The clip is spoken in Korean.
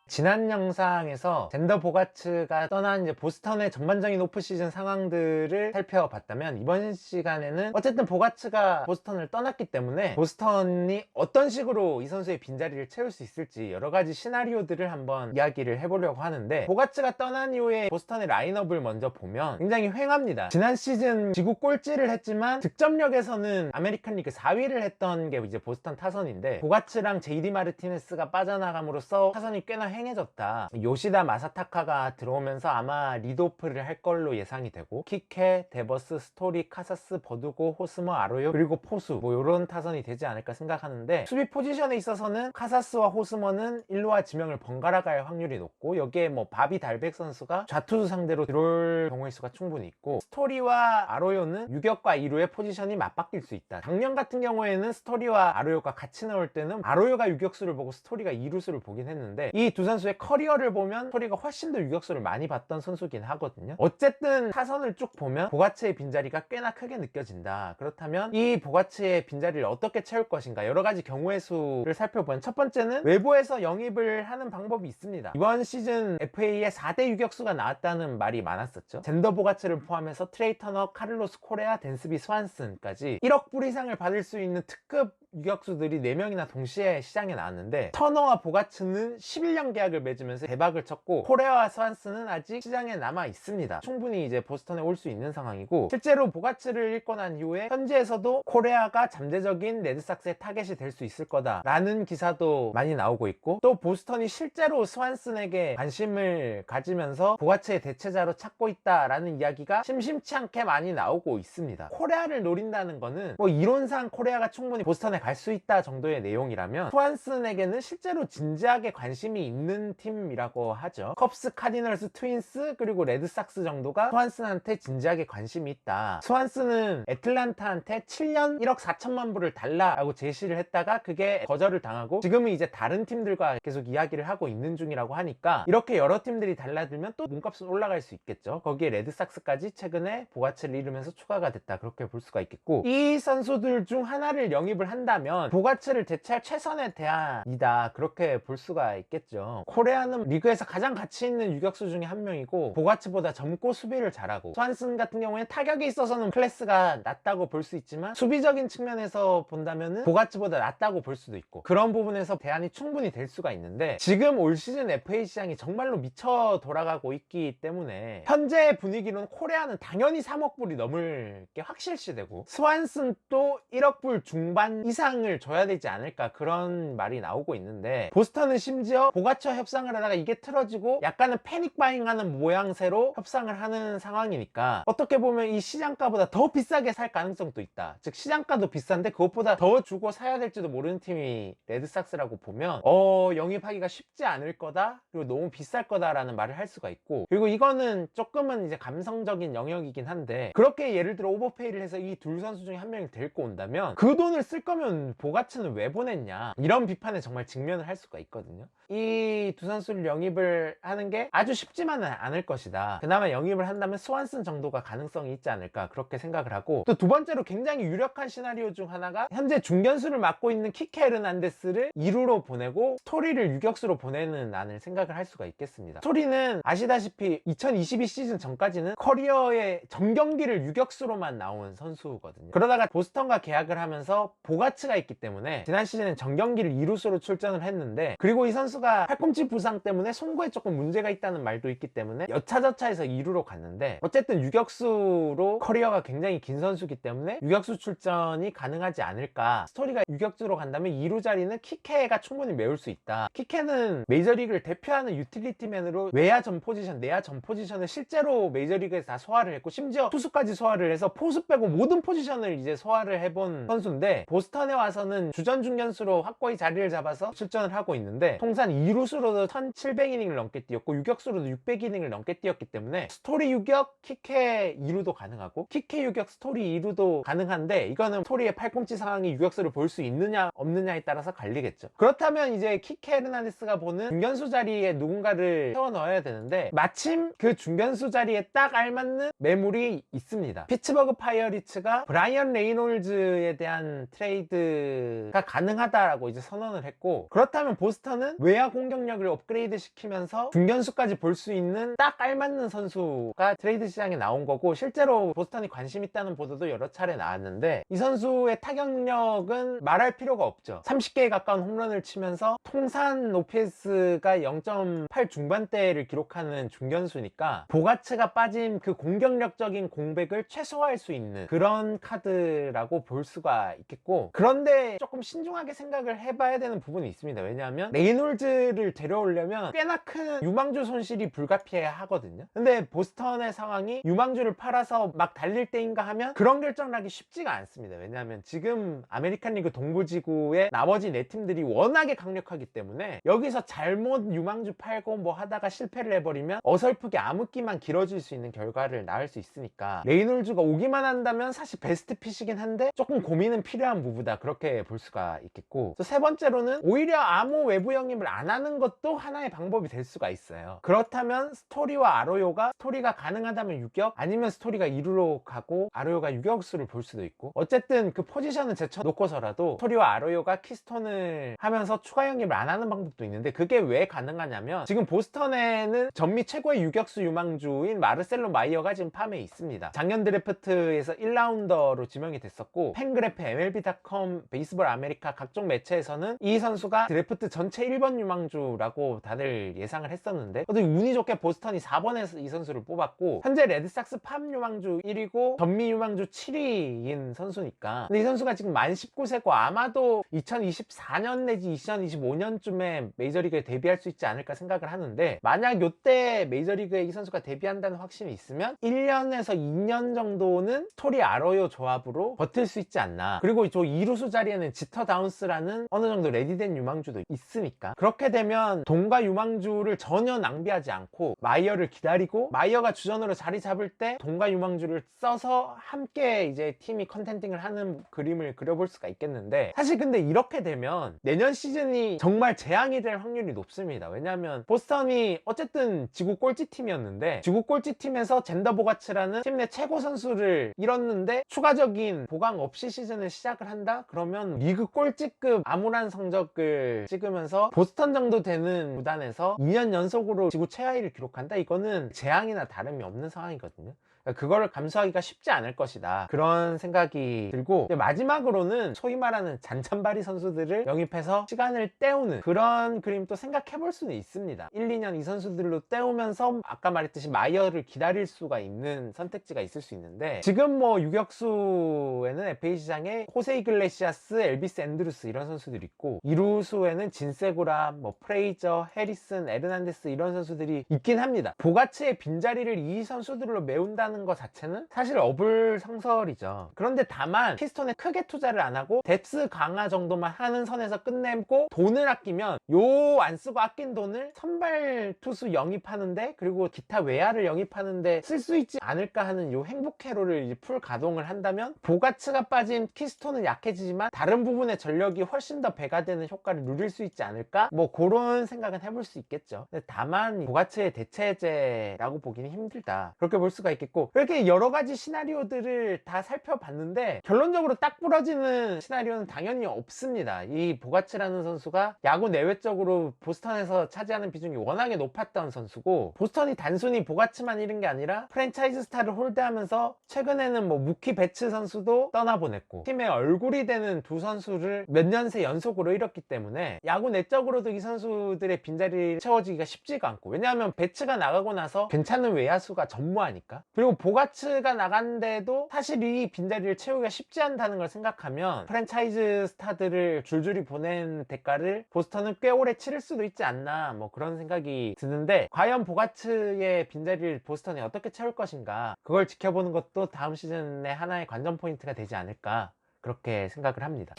지난 영상에서 젠더 보가츠가 떠난 이제 보스턴의 전반적인 오프시즌 상황들을 살펴봤다면, 이번 시간에는 어쨌든 보가츠가 보스턴을 떠났기 때문에 보스턴이 어떤 식으로 이 선수의 빈자리를 채울 수 있을지 여러 가지 시나리오들을 한번 이야기를 해보려고 하는데, 보가츠가 떠난 이후에 보스턴의 라인업을 먼저 보면 굉장히 휑합니다. 지난 시즌 지구 꼴찌를 했지만 득점력에서는 아메리칸 리그 4위를 했던 게 이제 보스턴 타선인데, 보가츠랑 JD 마르티네스가 빠져나감으로써 타선이 꽤나 행해졌다. 요시다 마사타카가 들어오면서 아마 리드오프를 할 걸로 예상이 되고, 키케, 데버스, 스토리, 카사스, 버두고, 호스머, 아로요, 그리고 포수, 뭐 요런 타선이 되지 않을까 생각하는데, 수비 포지션에 있어서는 카사스와 호스머는 1루와 지명을 번갈아 갈 확률이 높고, 여기에 뭐 바비 달백 선수가 좌투수 상대로 들어올 경우의 수가 충분히 있고, 스토리와 아로요는 유격과 2루의 포지션이 맞바뀔 수 있다. 작년 같은 경우에는 스토리와 아로요가 같이 나올 때는 아로요가 유격수를 보고 스토리가 2루수를 보긴 했는데, 이 두 선수의 커리어를 보면 스토리가 훨씬 더 유격수를 많이 봤던 선수긴 하거든요. 어쨌든 타선을 쭉 보면 보가츠의 빈자리가 꽤나 크게 느껴진다. 그렇다면 이 보가츠의 빈자리를 어떻게 채울 것인가, 여러 가지 경우의 수를 살펴보면, 첫 번째는 외부에서 영입을 하는 방법이 있습니다. 이번 시즌 FA에 4대 유격수가 나왔다는 말이 많았었죠. 젠더 보가츠를 포함해서 트레이 터너, 카를로스 코레아, 댄스비 스완슨까지 1억 불 이상을 받을 수 있는 특급 유격수들이 4명이나 동시에 시장에 나왔는데, 터너와 보가츠는 11년 계약을 맺으면서 대박을 쳤고, 코레아와 스완스는 아직 시장에 남아 있습니다. 충분히 이제 보스턴에 올 수 있는 상황이고, 실제로 보가츠를 잃고 난 이후에 현지에서도 코레아가 잠재적인 레드삭스의 타겟이 될 수 있을 거다 라는 기사도 많이 나오고 있고, 또 보스턴이 실제로 스완슨에게 관심을 가지면서 보가츠의 대체자로 찾고 있다 라는 이야기가 심심치 않게 많이 나오고 있습니다. 코레아를 노린다는 거는 뭐 이론상 코레아가 충분히 보스턴에 갈 수 있다 정도의 내용이라면, 스완슨에게는 실제로 진지하게 관심이 있는 팀이라고 하죠. 컵스, 카디널스, 트윈스, 그리고 레드삭스 정도가 스완슨한테 진지하게 관심이 있다. 스완슨은 애틀란타한테 7년 1억 4천만 불을 달라라고 제시를 했다가 그게 거절을 당하고, 지금은 이제 다른 팀들과 계속 이야기를 하고 있는 중이라고 하니까, 이렇게 여러 팀들이 달라들면 또 몸값은 올라갈 수 있겠죠. 거기에 레드삭스까지 최근에 보가츠를 잃으면서 추가가 됐다, 그렇게 볼 수가 있겠고, 이 선수들 중 하나를 영입을 한다면 보가츠를 대체할 최선의 대안이다, 그렇게 볼 수가 있겠죠. 코레아는 리그에서 가장 가치 있는 유격수 중에 한 명이고, 보가츠보다 젊고 수비를 잘하고, 스완슨 같은 경우에는 타격에 있어서는 클래스가 낮다고 볼 수 있지만 수비적인 측면에서 본다면은 보가츠보다 낮다고 볼 수도 있고, 그런 부분에서 대안이 충분히 될 수가 있는데, 지금 올 시즌 FA 시장이 정말로 미쳐 돌아가고 있기 때문에 현재 분위기로는 코레아는 당연히 3억 불이 넘을 게 확실시되고, 스완슨 또 1억 불 중반 이상을 줘야 되지 않을까, 그런 말이 나오고 있는데, 보스턴은 심지어 보가츠와 협상을 하다가 이게 틀어지고 약간은 패닉 바잉하는 모양새로 협상을 하는 상황이니까, 어떻게 보면 이 시장가보다 더 비싸게 살 가능성도 있다. 즉 시장가도 비싼데 그것보다 더 주고 사야 될지도 모르는 팀이 레드삭스라고 보면, 영입하기가 쉽지 않을 거다, 그리고 너무 비쌀 거다라는 말을 할 수가 있고, 그리고 이거는 조금은 이제 감성적인 영역이긴 한데, 그렇게 예를 들어 오버페이를 해서 이 둘 선수 중에 한 명이 데리고 온다면 그 돈을 쓸 거면 보가츠는 왜 보냈냐, 이런 비판에 정말 직면을 할 수가 있거든요. 이 두 선수를 영입을 하는 게 아주 쉽지만은 않을 것이다. 그나마 영입을 한다면 스완슨 정도가 가능성이 있지 않을까, 그렇게 생각을 하고, 또 두 번째로 굉장히 유력한 시나리오 중 하나가 현재 중견수를 맡고 있는 키케 헤르난데스를 2루로 보내고 스토리를 유격수로 보내는 안을 생각을 할 수가 있겠습니다. 스토리는 아시다시피 2022 시즌 전까지는 커리어의 전경기를 유격수로만 나온 선수거든요. 그러다가 보스턴과 계약을 하면서 보가츠가 있기 때문에 지난 시즌엔 전경기를 2루수로 출전을 했는데, 그리고 이 선수가 팔꿈치 부상 때문에 송구에 조금 문제가 있다는 말도 있기 때문에 여차저차해서 2루로 갔는데, 어쨌든 유격수로 커리어가 굉장히 긴 선수기 때문에 유격수 출전이 가능하지 않을까. 스토리가 유격수로 간다면 2루 자리는 키케가 충분히 메울 수 있다. 키케는 메이저리그를 대표하는 유틸리티맨으로 외야 전 포지션, 내야 전 포지션을 실제로 메이저리그에서 다 소화를 했고, 심지어 투수까지 소화를 해서 포수 빼고 모든 포지션을 이제 소화를 해본 선수인데, 보스턴에 와서는 주전 중견수로 확고히 자리를 잡아서 출전을 하고 있는데, 통산 2루수로도 1700이닝을 넘게 뛰었고 유격수로도 600이닝을 넘게 뛰었기 때문에 스토리 유격, 키케 2루도 가능하고 키케 유격, 스토리 2루도 가능한데, 이거는 스토리의 팔꿈치 상황이 유격수를 볼 수 있느냐 없느냐에 따라서 갈리겠죠. 그렇다면 이제 키케 헤르나데스가 보는 중견수 자리에 누군가를 세워 넣어야 되는데, 마침 그 중견수 자리에 딱 알맞는 매물이 있습니다. 피츠버그 파이어리츠가 브라이언 레이놀즈에 대한 트레이드 업그레이드가 가능하다라고 이제 선언을 했고, 그렇다면 보스턴은 외야 공격력을 업그레이드 시키면서 중견수까지 볼 수 있는 딱 알맞는 선수가 트레이드 시장에 나온 거고, 실제로 보스턴이 관심 있다는 보도도 여러 차례 나왔는데, 이 선수의 타격력은 말할 필요가 없죠. 30개에 가까운 홈런을 치면서 통산 OPS가 0.8 중반대를 기록하는 중견수니까 보가츠가 빠진 그 공격력적인 공백을 최소화할 수 있는 그런 카드라고 볼 수가 있겠고, 그런데 조금 신중하게 생각을 해봐야 되는 부분이 있습니다. 왜냐하면 레이놀즈를 데려오려면 꽤나 큰 유망주 손실이 불가피해야 하거든요. 근데 보스턴의 상황이 유망주를 팔아서 막 달릴 때인가 하면 그런 결정을 하기 쉽지가 않습니다. 왜냐하면 지금 아메리칸 리그 동부지구의 나머지 네 팀들이 워낙에 강력하기 때문에 여기서 잘못 유망주 팔고 뭐 하다가 실패를 해버리면 어설프게 암흑기만 길어질 수 있는 결과를 낳을 수 있으니까, 레이놀즈가 오기만 한다면 사실 베스트 핏이긴 한데 조금 고민은 필요한 무브다, 그렇게 볼 수가 있겠고, 또 세 번째로는 오히려 아무 외부 영입을 안 하는 것도 하나의 방법이 될 수가 있어요. 그렇다면 스토리와 아로요가, 스토리가 가능하다면 유격, 아니면 스토리가 2루로 가고 아로요가 유격수를 볼 수도 있고, 어쨌든 그 포지션은 제쳐놓고서라도 스토리와 아로요가 키스톤을 하면서 추가 영입을 안 하는 방법도 있는데, 그게 왜 가능하냐면 지금 보스턴에는 전미 최고의 유격수 유망주인 마르셀로 마이어가 지금 팜에 있습니다. 작년 드래프트에서 1라운더로 지명이 됐었고, 팬그래프, MLB.com, 베이스볼 아메리카 각종 매체에서는 이 선수가 드래프트 전체 1번 유망주라고 다들 예상을 했었는데, 어떻게 운이 좋게 보스턴이 4번에서 이 선수를 뽑았고, 현재 레드삭스 팜 유망주 1위고 전미 유망주 7위인 선수니까. 근데 이 선수가 지금 만 19세고 아마도 2024년 내지 2025년쯤에 메이저리그에 데뷔할 수 있지 않을까 생각을 하는데, 만약 요때 메이저리그에 이 선수가 데뷔한다는 확신이 있으면 1년에서 2년 정도는 스토리 아로요 조합으로 버틸 수 있지 않나. 그리고 저 2루수 자리에는 지터 다운스라는 어느 정도 레디된 유망주도 있으니까, 그렇게 되면 동가 유망주를 전혀 낭비하지 않고 마이어를 기다리고, 마이어가 주전으로 자리 잡을 때 동가 유망주를 써서 함께 이제 팀이 컨텐팅을 하는 그림을 그려볼 수가 있겠는데, 사실 근데 이렇게 되면 내년 시즌이 정말 재앙이 될 확률이 높습니다. 왜냐하면 보스턴이 어쨌든 지구 꼴찌 팀이었는데, 지구 꼴찌 팀에서 젠더 보가츠라는 팀 내 최고 선수를 잃었는데 추가적인 보강 없이 시즌을 시작을 한다? 그러면 리그 꼴찌급 암울한 성적을 찍으면서 보스턴 정도 되는 구단에서 2년 연속으로 지구 최하위를 기록한다? 이거는 재앙이나 다름이 없는 상황이거든요. 그거를 감수하기가 쉽지 않을 것이다, 그런 생각이 들고, 마지막으로는 소위 말하는 잔잔바리 선수들을 영입해서 시간을 때우는 그런 그림도 생각해 볼 수는 있습니다. 1, 2년 이 선수들로 때우면서 아까 말했듯이 마이어를 기다릴 수가 있는 선택지가 있을 수 있는데, 지금 뭐 유격수에는 FA 시장에 호세 이글레시아스, 엘비스 앤드루스 이런 선수들이 있고, 이루수에는 진세구라, 뭐 프레이저, 해리슨, 에르난데스 이런 선수들이 있긴 합니다. 보가츠의 빈자리를 이 선수들로 메운다는 것 자체는 사실 어불성설이죠. 그런데 다만 피스톤에 크게 투자를 안 하고 뎁스 강화 정도만 하는 선에서 끝내고 돈을 아끼면, 요 안 쓰고 아낀 돈을 선발 투수 영입하는데, 그리고 기타 외야를 영입하는데 쓸 수 있지 않을까 하는 요 행복 회로를 이제 풀 가동을 한다면, 보가츠가 빠진 키스톤은 약해지지만 다른 부분의 전력이 훨씬 더 배가 되는 효과를 누릴 수 있지 않을까, 뭐 그런 생각은 해볼 수 있겠죠. 근데 다만 보가츠의 대체제라고 보기는 힘들다, 그렇게 볼 수가 있겠고, 이렇게 여러 가지 시나리오들을 다 살펴봤는데 결론적으로 딱 부러지는 시나리오는 당연히 없습니다. 이 보가츠라는 선수가 야구 내외적으로 보스턴에서 차지하는 비중이 워낙에 높았던 선수고, 보스턴이 단순히 보가츠만 잃은 게 아니라 프랜차이즈 스타를 홀드하면서 최근에는 뭐 무키 베츠 선수도 떠나보냈고, 팀의 얼굴이 되는 두 선수를 몇 년새 연속으로 잃었기 때문에 야구 내적으로도 이 선수들의 빈자리를 채워지기가 쉽지가 않고, 왜냐하면 베츠가 나가고 나서 괜찮은 외야수가 전무하니까. 그리고 보가츠가 나간데도 사실 이 빈자리를 채우기가 쉽지 않다는 걸 생각하면, 프랜차이즈 스타들을 줄줄이 보낸 대가를 보스턴은 꽤 오래 치를 수도 있지 않나, 뭐 그런 생각이 드는데, 과연 보가츠의 빈자리를 보스턴이 어떻게 채울 것인가, 그걸 지켜보는 것도 다음 시즌의 하나의 관전 포인트가 되지 않을까, 그렇게 생각을 합니다.